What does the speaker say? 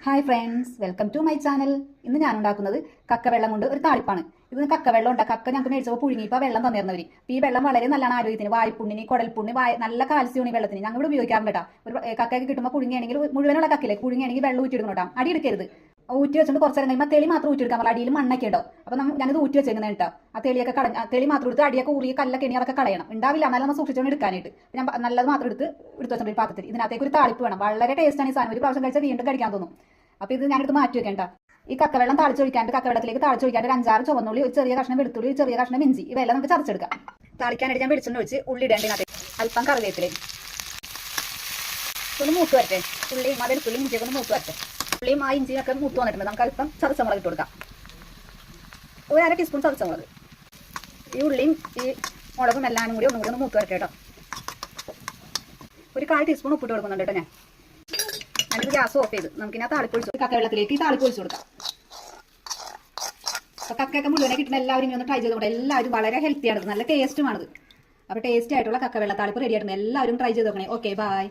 Hi friends, welcome to my channel. ഇന്ന് ഞാൻ ഉണ്ടാക്കുന്നത് കക്കവെള്ളം കൊണ്ട് ഒരു താളിപ്പാണ്. ഇത് കക്കവെള്ളം ഉണ്ട്. കക്ക ഞങ്ങൾക്ക് മേടിച്ചപ്പോൾ പുഴുങ്ങി ഇപ്പോൾ വെള്ളം തന്നിരുന്നവർ. ഈ വെള്ളം വളരെ നല്ലതാണ് ആരോഗ്യത്തിന്. വായ്പുണ്ണിന്, കുടൽപ്പുണ്ണിന്, നല്ല കാൽസ്യം ഈ വെള്ളത്തിന്. ഞങ്ങൾ ഇവിടെ ഉപയോഗിക്കാറുണ്ട് കേട്ടോ. ഒരു കക്കയൊക്കെ കിട്ടുമ്പോൾ പുഴുങ്ങിയാണെങ്കിൽ മുഴുവനുള്ള കക്കില്ലേ പുഴുങ്ങിയാണെങ്കിൽ വെള്ളം ഊറ്റിയിടുന്നു കേട്ടോ. അടി എടുക്കരുത്. ഊറ്റി വെച്ചിട്ട് കുറച്ച് നേരം കഴിയുമ്പോൾ തെളി മാത്രം ഊറ്റിയെടുക്കാൻ പറ്റില്ല. അടിയിൽ മണ്ണൊക്കെ ഉണ്ടാവും. അപ്പോൾ ഞാനിത് ഊറ്റി വെച്ചേക്കുന്നത് കേട്ടോ. ആ തെളിയൊക്കെ തെളി മാത്രം എടുത്ത് അടിയൊക്കെ ഊറിയ കല്ലൊക്കെ ഇനി അതൊക്കെ കളയണം. ഉണ്ടാവില്ല, എന്നാലും നമ്മൾ സൂക്ഷിച്ചുകൊണ്ട് എടുക്കാനായിട്ട്. ഞാൻ നല്ലത് മാത്രം എടുത്ത് വെച്ചിട്ടുണ്ട് ഒരു പാത്രത്തിൽ. ഇതിനകത്തേക്ക് ഒരു താളിപ്പ് വേണം. വളരെ ടേസ്റ്റാണ് ഈ സാധനം. ഒരു പ്രാവശ്യം കഴിച്ചാൽ വീണ്ടും കഴിക്കാൻ തോന്നും. അപ്പോൾ ഇത് ഞാനെടുത്ത് മാറ്റി വെക്കേണ്ട. ഈ കക്കവെള്ളം താളിച്ചൊഴിക്കാണ്ട് കക്കവെള്ളത്തിലേക്ക് താളിച്ചൊഴിക്കാണ്ട് ഒരു 5-6 ചുവന്നുള്ളി, ഒരു ചെറിയ കഷ്ണം വെളുത്തുള്ളി, ഒരു ചെറിയ കഷ്ണം ഇഞ്ചി, ഇവയെല്ലാം നമുക്ക് ചതച്ചെടുക്കാം. താളിക്കാനായിട്ട് ഞാൻ വെളിച്ചെണ്ണ ഒഴിച്ച് ഉള്ളി ഇടേണ്ടതിനകത്ത് അല്പം കറിവേപ്പില ഒന്ന് മൂത്ത് വരട്ടെ. ഉള്ളിയും വെളുത്തുള്ളി ഇഞ്ചിയൊക്കെ ഒന്ന് മൂത്ത് വരട്ടെ. ഉള്ളിയും ആ ഇഞ്ചിയൊക്കെ മൂത്ത് വന്നിട്ടുണ്ട്. നമുക്ക് അല്പം ചതച്ചമുളക് ഇട്ട് കൊടുക്കാം. ഒരു 1/2 ടീസ്പൂൺ ചതച്ചമുളക്. ഈ ഉള്ളിയും ഈ മുളകും എല്ലാം കൂടി ഒന്നും കൂടി ഒന്ന് മൂത്ത് വരട്ടെ കേട്ടോ. ഒരു 1/4 ടീസ്പൂൺ ഉപ്പിട്ട് കൊടുക്കുന്നുണ്ട് കേട്ടോ. ഞാനിത് ഗ്യാസ് ഓഫ് ചെയ്ത് നമുക്കിനി ആ താളിപ്പ് ഒഴിച്ചു കക്കവെള്ളത്തിലേക്ക് ഈ താളിപ്പ് ഒഴിച്ചു കൊടുക്കാം. അപ്പോൾ കക്കയൊക്കെ മുഴുവനെ കിട്ടുന്ന എല്ലാവരും ഇങ്ങനെ ഒന്ന് ട്രൈ ചെയ്ത് കൊടുക്കാം. എല്ലാവരും വളരെ ഹെൽത്തിയാണിത്, നല്ല ടേസ്റ്റുമാണിത്. അപ്പോൾ ടേസ്റ്റി ആയിട്ടുള്ള കക്കവെള്ള താളിപ്പ് റെഡി ആയിട്ടുണ്ട്. എല്ലാവരും ട്രൈ ചെയ്ത് നോക്കണേ. Okay, by.